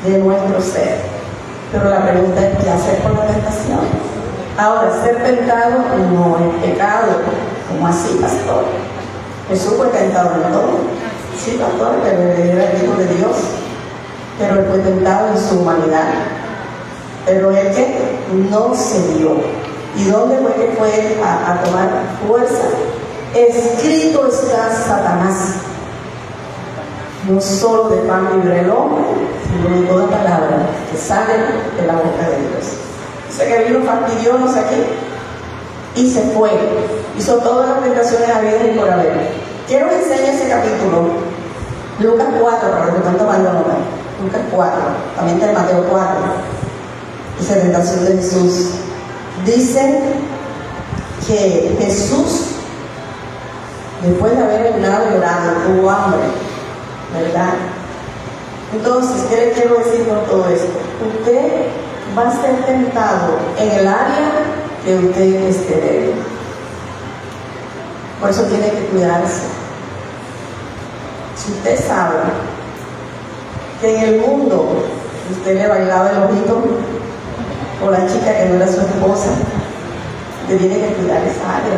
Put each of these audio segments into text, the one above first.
de nuestro ser. Pero la pregunta es, ¿qué hacer con la tentación? Ahora, ser tentado no es pecado. ¿Cómo así, pastor? Jesús fue tentado en todo. Sí, pastor, pero él era el Hijo de Dios. Pero él fue tentado en su humanidad. Pero él que no se dio. ¿Y dónde fue que fue a tomar fuerza? Escrito está, Satanás. No solo de pan vivirá el hombre, sino de toda palabra que sale de la boca de Dios. Dice que vino fastidiosos aquí y se fue. Hizo todas las tentaciones habidas y por haber. Quiero que enseñe ese capítulo, Lucas 4, para los que están tomando nota. Lucas 4, también está en Mateo 4. Dice tentación de Jesús. Dice que Jesús, después de haber ayunado y orado, tuvo hambre, ¿verdad? Entonces, ¿qué le quiero decir con todo esto? Usted va a ser tentado en el área que usted esté débil. Por eso tiene que cuidarse. Si usted sabe que en el mundo usted le bailaba el ojito o la chica que no era su esposa, usted tiene que cuidar esa área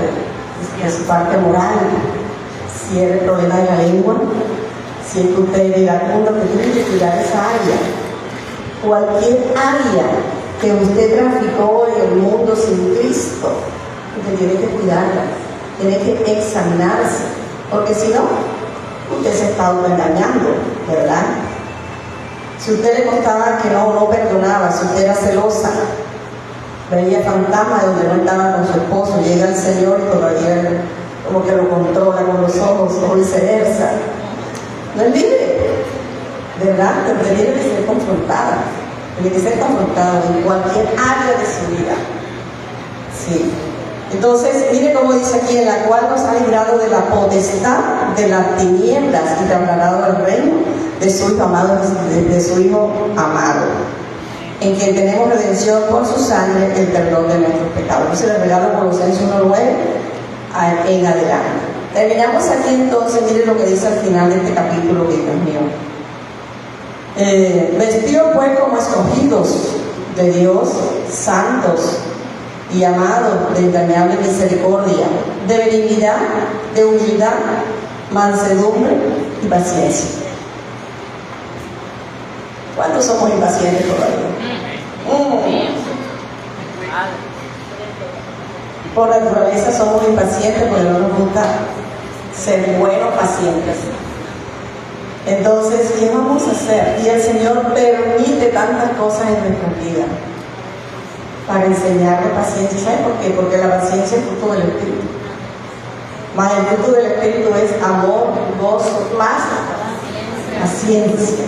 de su parte moral. Si es el problema de la lengua, si es que usted es iracundo, usted tiene que cuidar esa área. Cualquier área que usted traficó en el mundo sin Cristo, usted tiene que cuidarla, tiene que examinarse, porque si no, usted se está autoengañando, ¿verdad? Si usted le contaba que no perdonaba, si usted era celosa, veía fantasmas de donde no estaba con su esposo, llega el Señor y todavía como que lo controla con los ojos o viceversa. No es libre, ¿verdad? Pero tiene que ser confrontada, tiene que ser confrontada en cualquier área de su vida. Sí. Entonces, mire cómo dice aquí, en la cual nos ha librado de la potestad de las tinieblas y trasladado al reino de su Hijo amado, de su Hijo amado, en quien tenemos redención por su sangre, el perdón de nuestros pecados. Entonces le regalo Colosenses 1:9 en adelante. Terminamos aquí entonces, mire lo que dice al final de este capítulo, que Dios mío. Vestidos pues como escogidos de Dios, santos y amados de entrañable misericordia, de benignidad, de humildad, mansedumbre y paciencia. ¿Cuántos somos impacientes todavía? Por naturaleza somos impacientes porque no nos gusta ser buenos pacientes. Entonces, ¿qué vamos a hacer? Y el Señor permite tantas cosas en nuestra vida para enseñarle paciencia. ¿Sabe por qué? Porque la paciencia es fruto del Espíritu. Más el fruto del Espíritu es amor, gozo, paz, paciencia.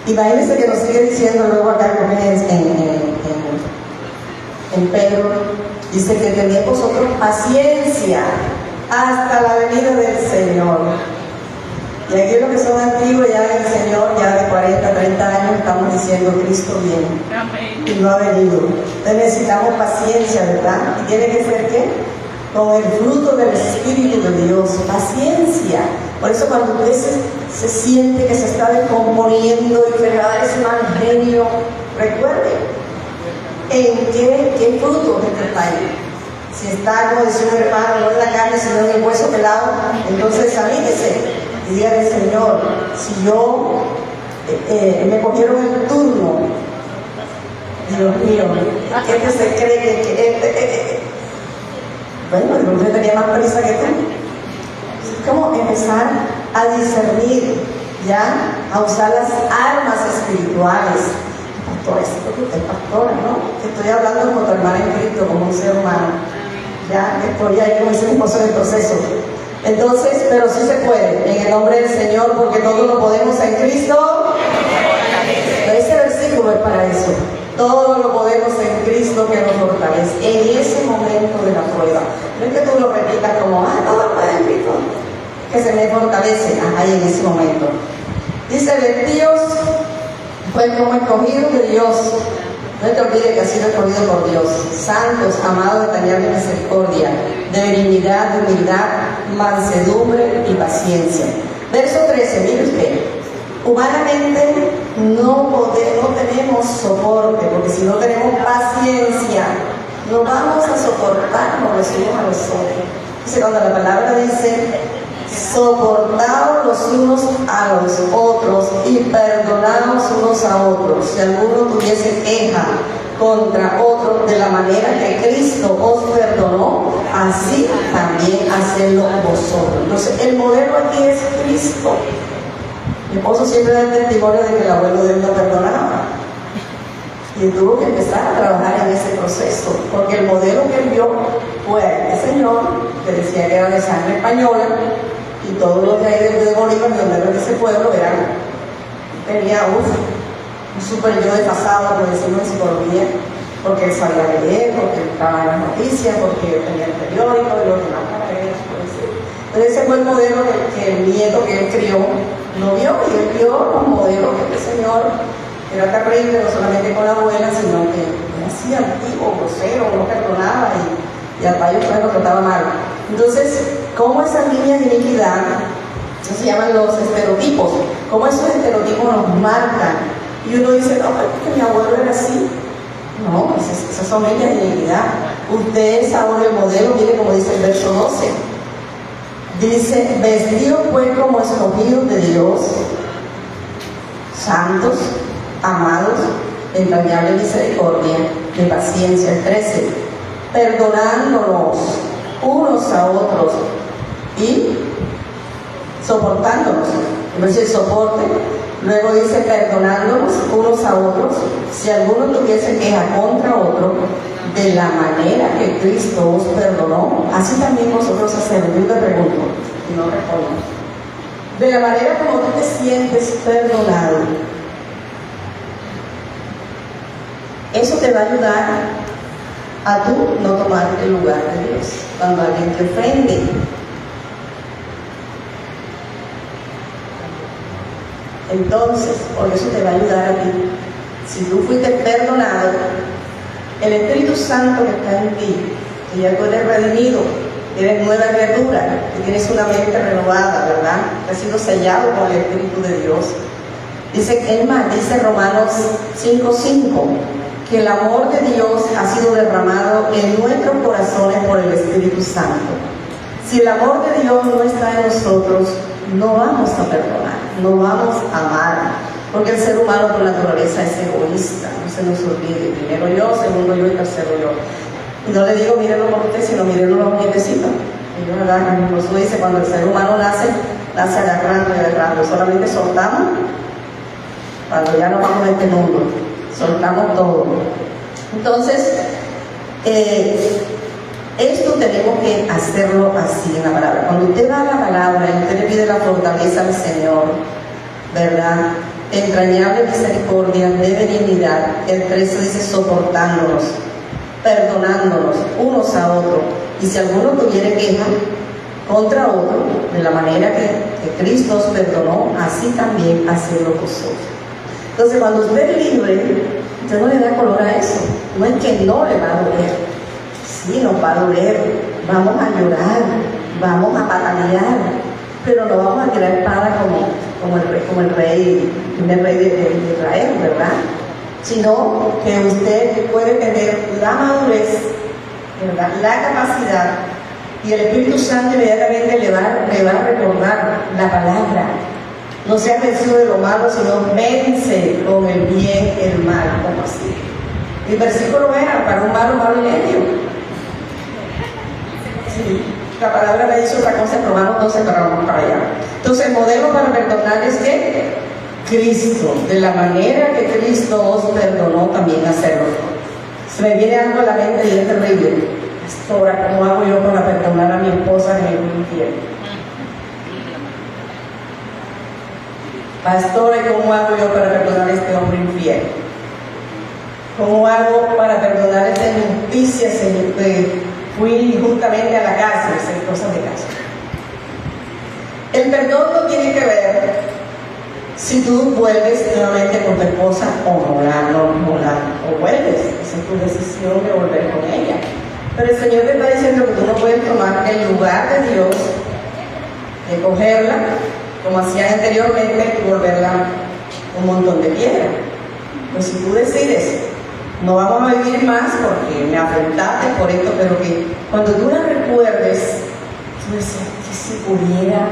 Imagínense que nos sigue diciendo luego acá en Pedro, dice que tenéis vosotros paciencia hasta la venida del Señor. Y aquí los que son antiguos ya del Señor, ya de 40, 30 años, estamos diciendo Cristo viene y no ha venido. Entonces necesitamos paciencia, ¿verdad? ¿Y tiene que ser qué? Con el fruto del Espíritu de Dios, paciencia. Por eso cuando usted se siente que se está descomponiendo y que le va a dar ese mal genio, recuerde en qué fruto está ahí. Si está, como decía un hermano, no en la carne, sino en el hueso pelado, entonces examínese y dígale: Señor, si yo me cogieron el turno, Dios mío, ¿qué se cree que bueno, el hombre tenía más prisa que tú? Es como empezar a discernir, ya, a usar las armas espirituales. Pastor, es porque usted es pastora, ¿no? Que estoy hablando con tu hermana en Cristo, como un ser humano. Ya, estoy ahí, como dice mi esposo, en el proceso. Entonces, pero sí se puede, en el nombre del Señor, porque todo lo podemos en Cristo. Ese versículo es para eso. Todo lo podemos en Cristo que nos fortalece. En ese momento de la prueba. No es que tú lo repitas como, todo lo puedo en Cristo, que se me fortalece. Ahí en ese momento. Dice: vestidos pues como escogidos de Dios. No te olvides que has sido escogido por Dios. Santos, amados de entrañable misericordia, de benignidad, de humildad, mansedumbre y paciencia. Verso 13, mire usted. Humanamente no soporte, porque si no tenemos paciencia, no vamos a soportarnos los unos a los otros. Entonces, cuando la palabra dice, soportaos los unos a los otros y perdonaos unos a otros, si alguno tuviese queja contra otro, de la manera que Cristo os perdonó, así también hacedlo vosotros. Entonces, el modelo aquí es Cristo. Mi esposo siempre da el testimonio de que el abuelo de él no perdonaba. Y tuvo que empezar a trabajar en ese proceso, porque el modelo que él vio fue este señor, que decía que era de sangre española, y todos los de ahí de Bolívar, de ese pueblo, tenía un super yo desfasado, por decirlo en psicología, porque él sabía leer, porque estaba en las noticias, porque tenía el periódico y los demás carreras, por decir. Entonces ese fue el modelo que el nieto que él crió no vio, y él vio los modelos que este señor era terrible, no solamente con la abuela, sino que era así antiguo, grosero, no perdonaba y al payo fue lo trataba mal. Entonces, ¿cómo esas líneas de iniquidad, eso se llaman los estereotipos, cómo esos estereotipos nos marcan? Y uno dice, no, pero es que mi abuelo era así. No, esas son líneas de iniquidad. Usted es ahora el modelo, mire como dice el verso 12. Dice, vestidos pues como escogidos de Dios, santos, amados, entrañable misericordia, de paciencia. El 13, perdonándonos unos a otros y soportándonos. Entonces el soporte, luego dice perdonándonos unos a otros, si alguno tuviese queja contra otro, de la manera que Cristo os perdonó, así también vosotros hacemos. Yo te pregunto, y no respondo. De la manera como tú te sientes perdonado, eso te va a ayudar a tú no tomar el lugar de Dios cuando alguien te ofende. Entonces, porque eso te va a ayudar a ti. Si tú fuiste perdonado, el Espíritu Santo que está en ti, que ya tú eres redimido, eres nueva criatura, que tienes una mente renovada, ¿verdad? Que has sido sellado con el Espíritu de Dios. Dice Romanos 5:5, que el amor de Dios ha sido derramado en nuestros corazones por el Espíritu Santo. Si el amor de Dios no está en nosotros, no vamos a perdonar, no vamos a amar, porque el ser humano por naturaleza es egoísta, no se nos olvide, primero yo, segundo yo y tercero yo. Y no le digo mírenlo por usted, sino mírenlo a un nietecito. Y yo, ¿verdad? Jesús dice, cuando el ser humano nace agarrando y agarrando, solamente soltamos cuando ya no vamos a este mundo, soltamos todo. Entonces, esto tenemos que hacerlo así en la palabra. Cuando usted va a la palabra y usted le pide la fortaleza al Señor, ¿verdad? Entrañable misericordia, de benignidad. El 13 dice soportándonos, perdonándonos unos a otros. Y si alguno tuviera queja contra otro, de la manera que Cristo os perdonó, así también hacedlo vosotros. Entonces, cuando usted es libre, usted no le da color a eso. No es que no le va a doler. Sí, nos va a doler, vamos a llorar, vamos a patalear, pero no vamos a tirar espada como el rey de Israel, ¿verdad? Sino que usted puede tener la madurez, ¿verdad? La capacidad, y el Espíritu Santo inmediatamente le va a recordar la palabra. No seas vencido de lo malo, sino vence con el bien el mal, como así. El versículo era para un malo y medio. Sí, la palabra me dice otra cosa en Romanos 12, pero vamos para allá. Entonces, el modelo para perdonar es que Cristo, de la manera que Cristo os perdonó, también hacerlo. Se me viene algo a la mente y es terrible. Pastora, ¿cómo hago yo para perdonar a mi esposa en el infierno? Pastora, ¿cómo hago yo para perdonar a este hombre infiel? ¿Cómo hago para perdonar esta injusticia, Señor? Fui justamente a la cárcel, esas cosas de cárcel. El perdón no tiene que ver si tú vuelves nuevamente con tu esposa o o vuelves. Esa es tu decisión de volver con ella. Pero el Señor te está diciendo que tú no puedes tomar el lugar de Dios, de cogerla, como hacían anteriormente, y volverla un montón de piedra. Pues si tú decides, no vamos a vivir más porque me afrentaste por esto, pero que cuando tú la recuerdes, tú dices, que si pudiera